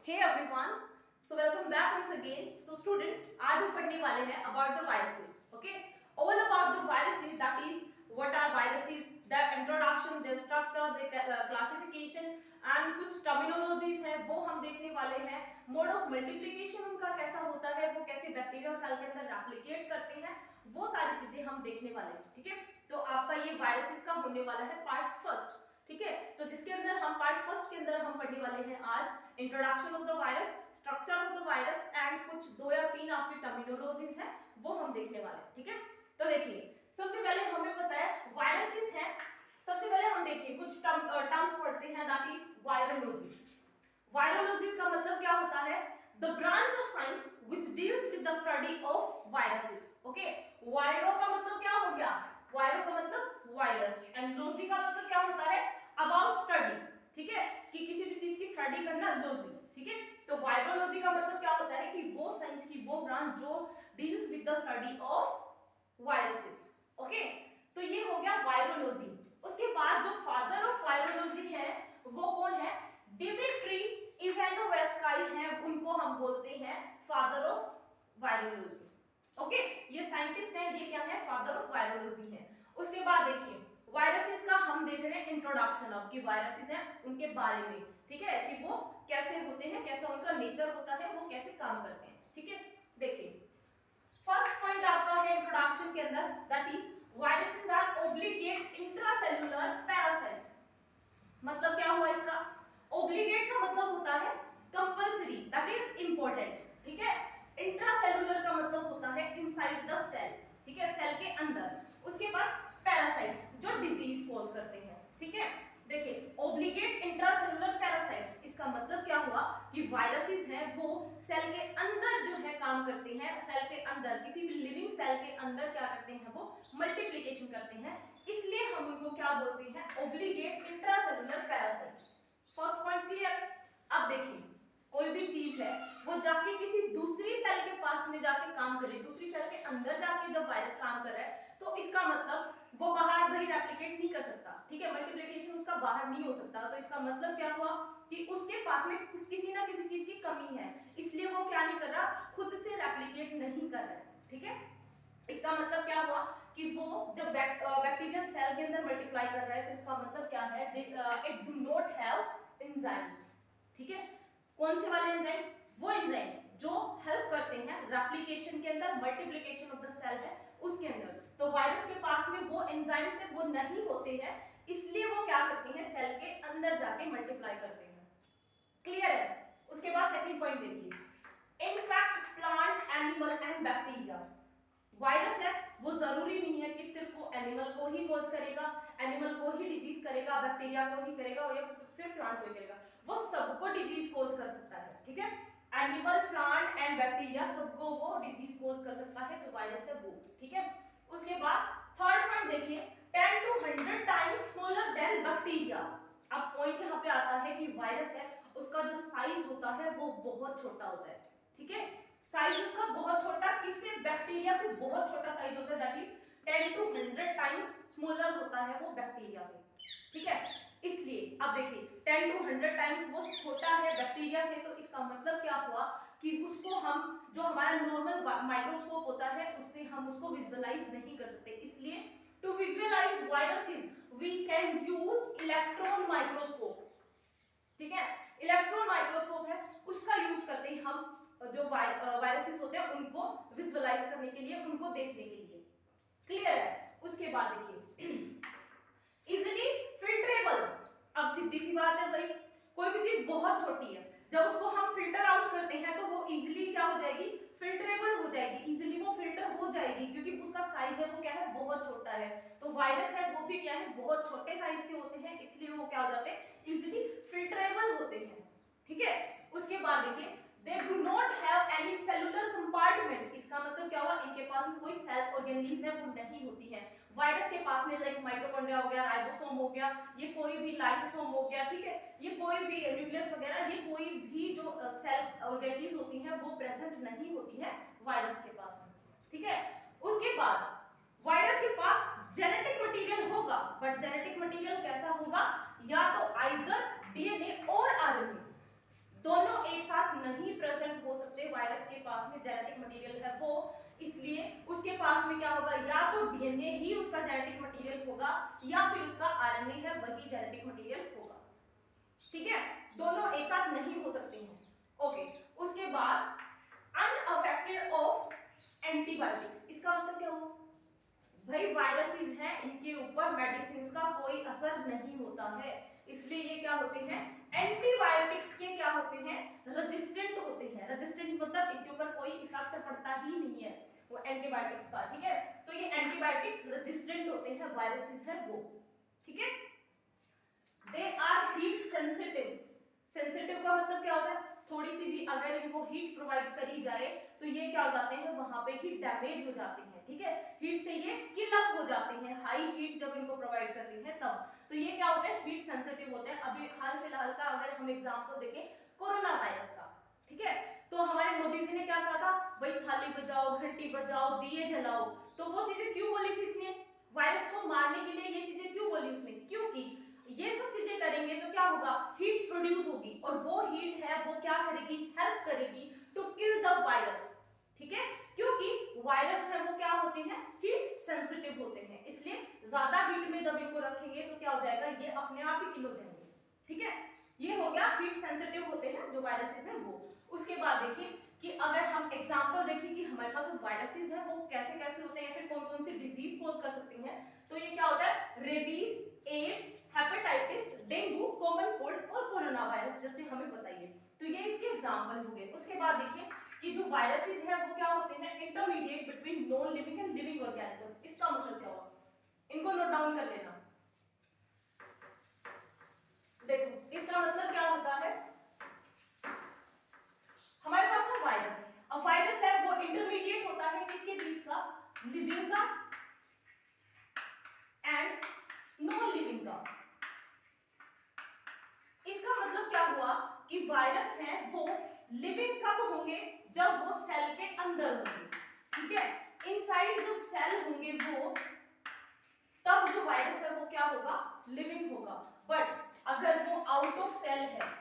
Hey everyone, so welcome back once again. So students, आज हम पढ़ने वाले हैं about the viruses. Okay, all about the viruses. That is, what are viruses? Their introduction, their structure, their classification and कुछ terminologies हैं वो हम देखने वाले हैं. Mode of multiplication उनका कैसा होता है, वो कैसे बैक्टीरियल सेल के अंदर रेप्लिकेट करते हैं, वो सारी चीजें हम देखने वाले हैं. ठीक है, तो आपका ये viruses का होने वाला है पार्ट फर्स्ट. ठीक है, तो जिसके अंदर हम पार्ट फर्स्ट के अंदर हम पढ़ने वाले हैं आज introduction of the virus, structure of the virus and कुछ 2 या 3 आपकी टर्मिनोलॉजीज हैं वो हम देखने वाले हैं. ठीक है, तो देखिए सबसे पहले हमें पता है वायरसेस हैं. सबसे पहले हम देखिए कुछ टर्म्स पढ़ते हैं, दैट इज वायरोलॉजी. वायरोलॉजी का मतलब क्या होता है? The branch of science which deals with the study of viruses. Okay, viro का मतलब क्या हो गया? वायरो का मतलब वायरस एंड लॉजी का मतलब क्या होता है? About study. ठीक है, कि किसी भी चीज की स्टडी करना लॉजी. ठीक है, तो वायरोलॉजी का मतलब क्या होता है कि वो साइंस की वो ब्रांच जो deals with the study of viruses. Okay, तो ये हो गया वायरोलॉजी. उसके बाद जो फादर ऑफ वायरोलॉजी है वो कौन है? डिमिट्री इवानोवस्काई है, उनको हम बोलते हैं फादर ऑफ वायरोलॉजी. ओके, ये साइंटिस्ट है, ये क्या है? फादर ऑफ वायरोलॉजी है. उसके बाद देखिए वायरसेस का हम देख रहे हैं इंट्रोडक्शन ऑफ कि वायरसेस हैं उनके बारे में. ठीक है, कि वो कैसे होते हैं, कैसा उनका नेचर होता है, वो कैसे काम करते हैं. ठीक है, देखिए फर्स्ट पॉइंट आपका है इंट्रोडक्शन के अंदर, that is viruses are obligate intracellular parasite. मतलब क्या हुआ इसका? ऑब्लिगेट का मतलब होता है कंपल्सरी, दैट इज इंपॉर्टेंट. ठीक है, इंट्रासेल्युलर का मतलब होता है इनसाइड द सेल. ठीक है, सेल के अंदर. उसके बाद पैरासाइट जो डिजीज कॉज करते हैं. ठीक है, देखिए ऑब्लिगेट इंट्रासेल्युलर पैरासाइट, इसका मतलब क्या हुआ कि वायरसेस हैं वो सेल के अंदर जो है काम करते हैं. सेल के अंदर किसी भी लिविंग सेल के अंदर क्या करते हैं? वो मल्टीप्लिकेशन करते हैं, इसलिए हम उनको क्या बोलते हैं? Obligate intracellular parasite. First point clear. अब देखिए कोई भी चीज है वो जाके किसी दूसरी सेल के पास में जाके काम करे, दूसरी सेल के अंदर जाके जब वायरस काम कर रहा है तो इसका मतलब वो बाहर भाई रेप्लिकेट नहीं कर सकता. ठीक है, मल्टीप्लिकेशन उसका बाहर नहीं हो सकता. तो इसका मतलब क्या हुआ कि उसके पास में किसी ना किसी चीज की कमी है, इसलिए वो क्या नहीं कर रहा? खुद से रेप्लिकेट नहीं कर रहा है. ठीक है, इसका मतलब क्या हुआ कि वो जब बैक्टीरियल सेल के अंदर मल्टीप्लाई कर रहा है तो इसका मतलब क्या है? It do not have enzymes. ठीक है, कौन से वाले एंजाइम? वो एंजाइम जो हेल्प करते हैं रेप्लिकेशन के अंदर, मल्टीप्लिकेशन ऑफ द सेल है उसके अंदर. तो वायरस के पास में वो एंजाइम से वो नहीं होते हैं, इसलिए वो क्या करते हैं? सेल के अंदर जाके मल्टीप्लाई करते हैं. क्लियर है? उसके बाद सेकंड पॉइंट देखिए, in fact plant, animal and bacteria. Virus है वो जरूरी नहीं है कि सिर्फ वो एनिमल को ही कॉज करेगा, एनिमल को ही डिजीज करेगा, बैक्टीरिया को ही करेगा या फिर प्लांट को ही करेगा. वो सबको डिजीज कॉज कर सकता है. ठीक है, एनिमल, प्लांट एंड बैक्टीरिया सबको वो डिजीज कॉज कर सकता है जो वायरस है वो. ठीक है, उसके बाद थर्ड पॉइंट देखिए, 10 to 100 times smaller than bacteria. अब पॉइंट यहाँ पे आता है कि वायरस है उसका जो साइज होता है वो बहुत छोटा होता है. ठीक है, साइज उसका बहुत छोटा, किससे? बैक्टीरिया से बहुत छोटा साइज होता है, that is 10 to 100 times smaller होता है वो बैक्टीरिया से. ठीक है, इसलिए अब देखिए 10 to 100 टाइम्स वो छोटा है बैक्टीरिया से, तो इसका मतलब क्या हुआ कि उसको हम जो हमारा नॉर्मल माइक्रोस्कोप होता है उससे हम उसको विजुअलाइज नहीं कर सकते. इसलिए to visualise viruses we can use electron microscope. ठीक है, इलेक्ट्रॉन माइक्रोस्कोप है उसका यूज करते हैं हम जो वायरसेस होते हैं उनको विजुअलाइज करने के लिए, उनको देखने के लिए. क्लियर है? उसके बाद देखिए इजीली फिल्ट्रेबल. अब सीधी सी बात है भाई, कोई भी चीज बहुत छोटी है, जब उसको हम फिल्टर आउट करते हैं तो वो इजीली क्या हो जाएगी? फिल्ट्रेबल हो जाएगी, इजीली वो फिल्टर हो जाएगी, क्योंकि उसका साइज है वो क्या है? बहुत छोटा है. तो वायरस है वो भी क्या है? बहुत छोटे साइज के होते हैं, इसलिए वो क्या हो जाते हैं? इजीली फिल्ट्रेबल होते हैं. ठीक है, उसके बाद देखिए they do not have any cellular compartment. इसका मतलब क्या हुआ? इनके पास में कोई सेल ऑर्गेनेल्स है वो नहीं होती है. वायरस के पास में लाइक माइटोकॉन्ड्रिया हो गया, राइबोसोम हो गया, ये कोई भी लाइसोसोम हो गया. ठीक है, ये कोई भी न्यूक्लियस वगैरह, ये कोई भी जो सेल ऑर्गेनेल्स होती हैं वो प्रेजेंट नहीं होती है वायरस के पास में. ठीक है, उसके बाद वायरस के पास जेनेटिक मटेरियल होगा, बट जेनेटिक मटेरियल कैसा होगा? या तो आइदर डीएनए और आरएनए दोनों एक साथ पास में जेनेटिक मटेरियल है वो, इसलिए उसके पास में क्या होगा, या तो डीएनए ही उसका जेनेटिक मटेरियल होगा या फिर उसका आरएनए है वही जेनेटिक मटेरियल होगा। ठीक है, दोनों एक साथ नहीं हो सकते हैं। ओके, उसके बाद अनअफेक्टेड ऑफ एंटीबायोटिक्स, इसका मतलब क्या हुआ भाई, वायरसेस हैं, इनके ऊपर मेडिसिन का कोई असर नहीं होता है, इसलिए ये क्या होते हैं, एंटीबायोटिक्स के क्या होते हैं, रेजिस्टेंट होते हैं। रेजिस्टेंट मतलब इनके ऊपर कोई इफेक्ट पड़ता ही नहीं है वो एंटीबायोटिक्स का। ठीक है, तो ये एंटीबायोटिक रेजिस्टेंट होते हैं, वायरसेस है वो। ठीक है, they are heat sensitive. Sensitive का मतलब क्या होता है, थोड़ी सी भी अगर इनको हीट प्रोवाइड करी जाए तो ये क्या हो जाते हैं, वहां पे ही डैमेज हो जाते हैं। ठीक है, हीट से ये किल अप हो जाते हैं, हाई हीट जब इनको प्रोवाइड करती है तब। तो ये क्या होते हैं, हीट सेंसिटिव होते हैं। अभी हाल फिलहाल का अगर हम एग्जांपल देखें कोरोना वायरस का, ठीक है, तो हमारे मोदी जी ने क्या कहा था, भाई थाली बजाओ, घंटी बजाओ, दिए जलाओ। तो वो चीजें क्यों बोली थी इसने, वायरस को मारने के लिए ये चीजें क्यों बोली उसने, क्योंकि ये सब चीजें करेंगे तो क्या होगा, हीट प्रोड्यूस होगी, और वो हीट है वो क्या करेगी, हेल्प करेगी टू किल द वायरस। ठीक है, क्योंकि वायरस है वो क्या होते हैं, हीट सेंसिटिव होते हैं, इसलिए ज्यादा हीट में जब इनको रखेंगे तो क्या हो जाएगा, ये अपने आप ही किल हो जाएंगे। ठीक है, ये हो गया हीट सेंसिटिव होते हैं जो वायरसेस हैं वो। उसके बाद देखिए कि अगर हम एग्जांपल देखें कि हमारे पास वायरसेस हैं वो कैसे कैसे होते हैं, फिर कौन कौन सी डिजीज कोज कर सकती हैं, तो ये क्या होता है, rabies, AIDS, hepatitis, dengue, common cold और कोरोना वायरस जैसे हमें बताइए। तो ये इसके एग्जांपल हो गए। उसके बाद देखिए कि जो वायरसेस हैं वो क्या होते हैं, intermediate between non living and living organism. इसका मतलब क्या हुआ, इनको नोट डाउन कर लेना। देखो इसका मतलब क्या होता है, हमारे पास ना वायरस, अब वायरस है वो इंटरमीडिएट होता है किसके बीच का, लिविंग का एंड नॉन लिविंग का। इसका मतलब क्या हुआ कि वायरस है वो लिविंग कब होंगे, जब वो सेल के अंदर होंगे। ठीक है, इनसाइड जब सेल होंगे वो, तब जो वायरस है वो क्या होगा, लिविंग होगा। बट अगर वो आउट ऑफ सेल है,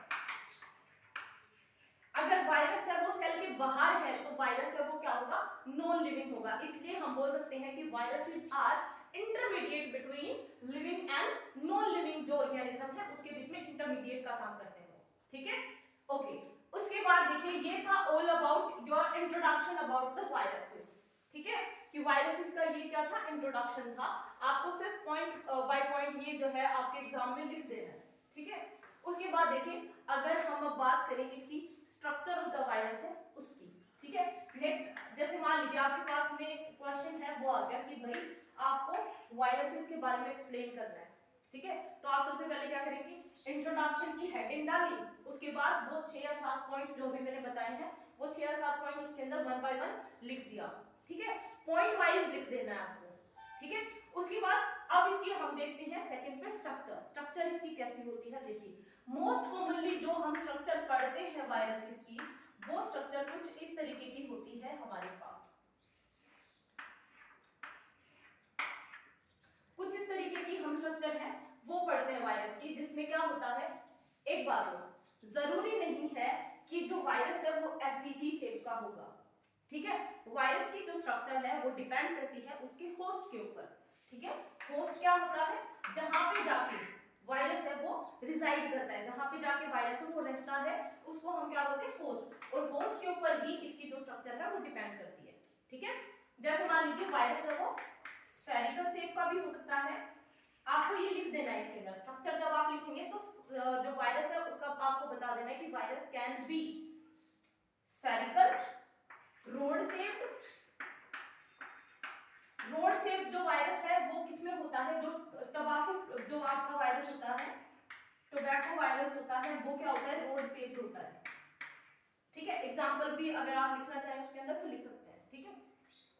अगर वायरस है वो सेल के बाहर है, तो वायरस है वो क्या होगा, नॉन लिविंग होगा। इसलिए हम बोल सकते हैं कि viruses are intermediate between living and non living जो ऑर्गेनिज्म है उसके बीच में इंटरमीडिएट का काम करते हैं। ठीक है, ओके। उसके बाद देखिए ये था all about your introduction about the viruses. ठीक है, कि वायरसेस का ये क्या था, इंट्रोडक्शन था। आपको सिर्फ पॉइंट बाय पॉइंट ये जो है आपके एग्जाम में लिख देना है। ठीक है, उसके बाद देखिए अगर हम अब बात करें इसकी स्ट्रक्चर ऑफ द वायरस है उसकी। ठीक है, नेक्स्ट जैसे मान लीजिए आपके पास में क्वेश्चन है वो आ गया कि भाई आपको वायरसेस के बारे में एक्सप्लेन करना है। ठीक है, तो आप सबसे पहले क्या करेंगे, इंट्रोडक्शन की हेडिंग डाली, उसके बाद वो 6 या 7 पॉइंट्स जो भी मैंने बताए हैं वो 6 या 7 पॉइंट उसके अंदर 1 बाय 1 लिख दिया। ठीक है, पॉइंट वाइज लिख देना है आपको। ठीक है, उसके बाद अब इसकी हम देखते हैं सेकंड पे स्ट्रक्चर। स्ट्रक्चर इसकी कैसी होती है, देखिए मोस्ट कॉमनली जो हम स्ट्रक्चर पढ़ते हैं वायरसेस की, वो स्ट्रक्चर कुछ इस तरीके की होती है हमारे पास। कुछ इस तरीके की हम स्ट्रक्चर है वो पढ़ते हैं वायरस की, जिसमें क्या होता है, एक बात हो, जरूरी नहीं है कि जो वायरस है वो ऐसी ही शेप का होगा। ठीक है, वायरस की जो स्ट्रक्चर है वो डिपेंड करती है उसके होस्ट के ऊपर। ठीक है, होस्ट क्या होता है, जहां पे जाके वायरस है वो रिजाइड करता है, जहां पे जाके वायरस है वो रहता है उसको हम क्या बोलते हैं, होस्ट। और होस्ट के ऊपर ही इसकी जो स्ट्रक्चर है वो डिपेंड करती है। ठीक है, जैसे मान लीजिए वायरस है वो स्फेरिकल शेप का भी हो सकता है। आपको ये लिख देना है इसके अंदर, स्ट्रक्चर जब आप लिखेंगे तो जो वायरस है उसका आपको बता देना है कि virus can be spherical, road shaped. Rod shape जो वायरस है वो किसमें होता है, जो तंबाकू जो आपका वायरस होता है, टोबैको वायरस होता है, वो क्या होता है, रोड शेप्ड होता है। ठीक है, एग्जांपल भी अगर आप लिखना चाहें उसके अंदर तो लिख सकते हैं। ठीक है,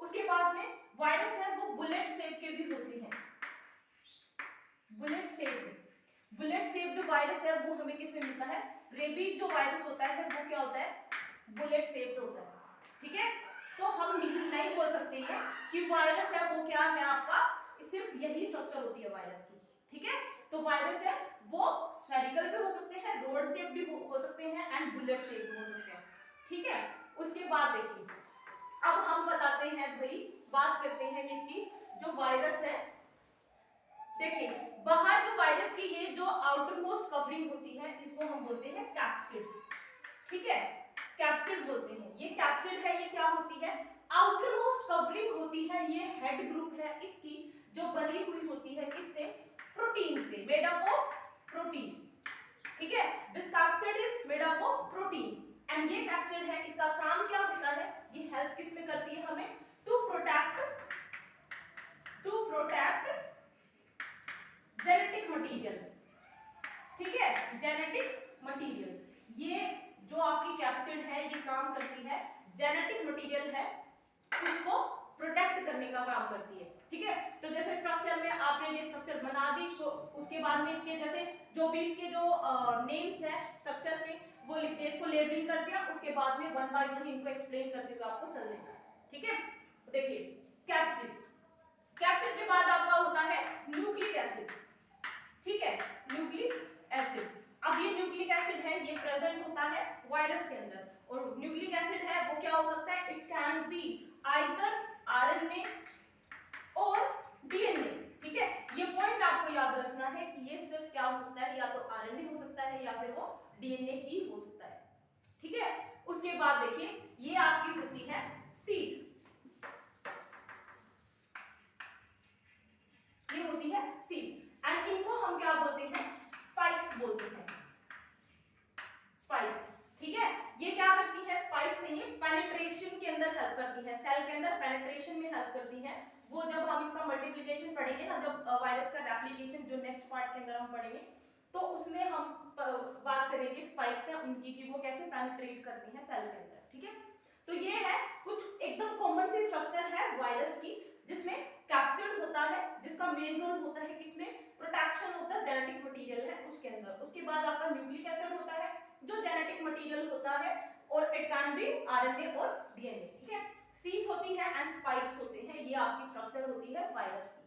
उसके बाद में वायरस है वो बुलेट शेप के भी होते हैं। बुलेट शेप्ड वायरस है वो हमें किसमें मिलता है, रेबीज जो वायरस होता है वो क्या होता है, बुलेट शेप्ड होता है। ठीक है, तो हम नहीं बोल सकते हैं कि वायरस है वो क्या है आपका, सिर्फ यही स्ट्रक्चर होती है वायरस की। ठीक है, तो वायरस है वो स्फेरिकल भी हो सकते हैं, रोड शेप भी हो सकते हैं एंड बुलेट शेप भी हो सकते हैं। ठीक है, उसके बाद देखिए अब हम बताते हैं भाई, बात करते हैं किसकी, जो वायरस है। देखिए बाहर जो वायरस की ये जो आउटर मोस्ट कवरिंग होती है इसको हम बोलते हैं कैप्सिड, ठीक है, कैप्सिड बोलते हैं। ये कैप्सिड है, ये क्या होती है, आउटर मोस्ट कवरिंग होती है, ये हेड ग्रुप है इसकी, जो बनी हुई होती है किससे, प्रोटीन से, मेड अप ऑफ प्रोटीन, ठीक है। This capsid is made up of protein and ये कैप्सिड है, इसका काम क्या होता है, ये हेल्प किस में करती है हमें, टू प्रोटेक्ट जेनेटिक मटेरियल, ठीक है, जेनेटिक मटेरियल। ये जो आपकी कैप्सिड है ये काम करती है, जेनेटिक मटेरियल है उसको प्रोटेक्ट करने का काम करती है, ठीक है। तो जैसे स्ट्रक्चर में आपने ये स्ट्रक्चर बना दी, तो उसके बाद में इसके जैसे जो भी इसके जो नेम्स है स्ट्रक्चर में वो लिख दिए, इसको लेबलिंग कर दिया, उसके बाद में वन बाय वन इनको एक्सप्लेन करते हुए आपको चलना है, ठीक है। देखिए कैप्सिड, कैप्सिड के बाद आपका होता है न्यूक्लिक एसिड, ठीक है, न्यूक्लिक एसिड। अब ये न्यूक्लिक एसिड है ये प्रेजेंट होता है वायरस के अंदर, और न्यूक्लिक एसिड है वो क्या हो सकता है, it can be either RNA और डीएनए, ठीक है। ये पॉइंट आपको याद रखना है कि ये सिर्फ क्या हो सकता है, या तो आरएनए हो सकता है या फिर वो डीएनए ही हो सकता है, ठीक है। उसके बाद देखिए ये आपकी होती है सीड, ये होती है सीड एंड इनको हम क्या बोलते हैं, स्पाइक्स बोलते हैं, स्पाइक्स, ठीक है। ये क्या करती है, स्पाइक्स से ये पेनिट्रेशन के अंदर हेल्प करती है, सेल के अंदर पेनिट्रेशन में हेल्प करती है। वो जब हम इसका मल्टीप्लिकेशन पढ़ेंगे ना, जब वायरस का रेप्लिकेशन जो नेक्स्ट पार्ट के अंदर हम पढ़ेंगे, तो उसमें हम बात करेंगे स्पाइक्स है उनकी कि वो कैसे पेनिट्रेट करती हैं सेल के अंदर, ठीक है। तो ये है कुछ एकदम कॉमन सी स्ट्रक्चर है वायरस की, जिसमें कैप्सिड होता है, जिसका मेन रोल होता है किसमें, प्रोटेक्शन होता है, जेनेटिक मटेरियल है उसके अंदर। उसके बाद आपका न्यूक्लिक एसिड होता है जो जेनेटिक मटेरियल होता है, और इट कैन बी आरएनए और डीएनए, ठीक है। सीथ होती है एंड स्पाइक्स होते हैं, ये आपकी स्ट्रक्चर होती है वायरस की,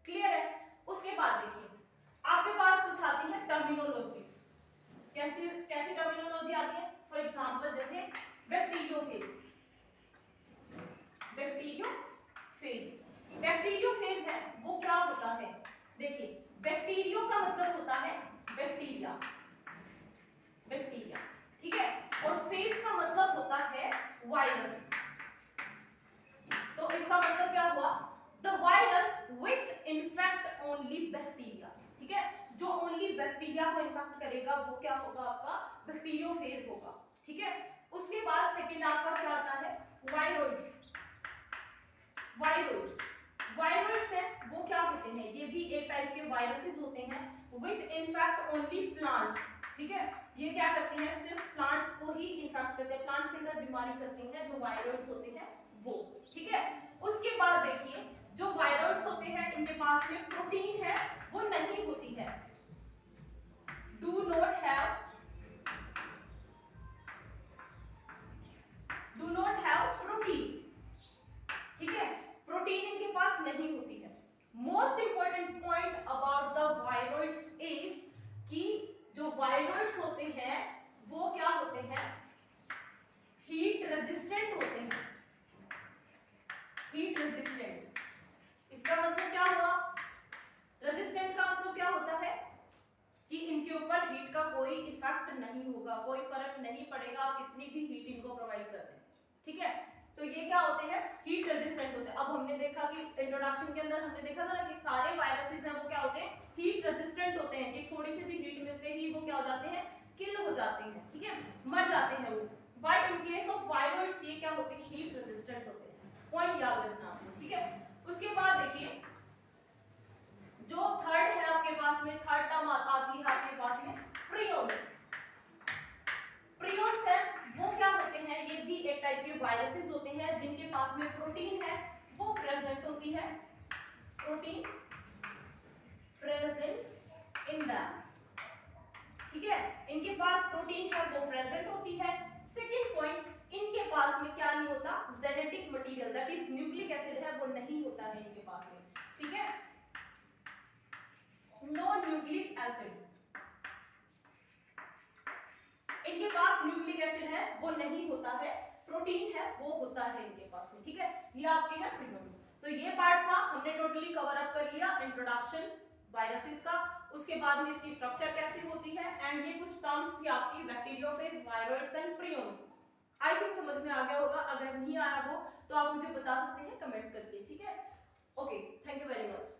क्लियर है। उसके बाद देखिए आपके पास कुछ आती है टर्मिनोलॉजीज, कैसी कैसी टर्मिनोलॉजी आती है, फॉर एग्जांपल जैसे बैक्टीरियोफेज, बैक्टीरियोफेज, बैक्टीरियोफेज है वो क्या होता है, देखिए बैक्टीरियो का मतलब होता है बैक्टीरिया, बैक्टीरिया, ठीक है, और फेज का मतलब होता है वायरस। तो इसका मतलब क्या हुआ, the virus which infect only bacteria, ठीक है, जो ओनली बैक्टीरिया को इन्फेक्ट करेगा वो क्या होगा, आपका बैक्टीरियोफेज होगा, ठीक है। उसके बाद सेकेंड आपका क्या आता है, वायरोइड्स, वायरोइड्स, वायरोइड्स है वो क्या होते हैं, ये भी एक टाइप के वायरसेस होते हैं विच इन्फेक्ट ओनली प्लांट्स, ठीक है। ये क्या करते हैं, सिर्फ प्लांट्स को ही इन्फेक्ट करते हैं, प्लांट्स के अंदर बीमारी करते हैं जो वायरोइड्स होते हैं वो, ठीक है। उसके बाद देखिए जो वायरोइड्स होते हैं इनके पास में प्रोटीन है वो नहीं होती है, डू नॉट हैव प्रोटीन, ठीक है, प्रोटीन इनके पास नहीं होती है। Most important point about the viroids is कि जो वायरोइड्स होते हैं वो क्या होते हैं, हीट रेजिस्टेंट होते हैं, हीट रेजिस्टेंट। इसका मतलब क्या हुआ, रेजिस्टेंट का मतलब क्या होता है कि इनके ऊपर हीट का कोई इफेक्ट नहीं होगा, कोई फर्क नहीं पड़ेगा आप कितनी भी हीट इनको प्रोवाइड कर दें, ठीक है। तो ये क्या होते हैं, हीट रेजिस्टेंट होते हैं। अब हमने देखा कि इंट्रोडक्शन के अंदर हमने देखा था ना कि सारे वायरसेस हैं वो क्या होते हैं, हीट रेजिस्टेंट होते हैं, कि थोड़ी सी भी हीट मिलते ही वो क्या हो जाते हैं, किल हो जाते हैं, ठीक है, मर जाते हैं वो। But in case of viroids ये क्या होते हैं, हीट रेजिस्टेंट होते हैं, पॉइंट याद रखना आपको, ठीक है। उसके बाद देखिए जो थर्ड है आपके पास में, थर्ड टर्म आती है आपके पास में प्रियोन्स, प्रियोन्स है वो क्या होते हैं, ये भी एक टाइप के वायरसेस होते हैं जिनके पास में प्रोटीन है वो प्रेजेंट होती है, प्रोटीन प्रेजेंट इन दैम, ठीक है, इनके पास प्रोटीन है वो प्रेजेंट होती है। सेकंड पॉइंट, इनके पास में क्या नहीं होता, genetic material that is nucleic acid है वो नहीं होता है इनके पास में, ठीक है, नो न्यूक्लिक एसिड, इनके पास न्यूक्लिक एसिड है वो नहीं होता है। प्रोटीन है वो होता है इनके पास में, ठीक है। ये आपके हैं प्रियम्स। तो ये पार्ट था, हमने टोटली कवर अप कर लिया इंट्रोडक्शन वायरसेस का, उसके बाद में इसकी स्ट्रक्चर कैसी होती है, एंड ये कुछ टर्म्स थी आपकी bacteriophage, viroids and prions. I think समझ में आ गया होगा, अगर नहीं आया हो तो आप मुझे बता सकते हैं कमेंट करके, ठीक है। Okay, thank you very much.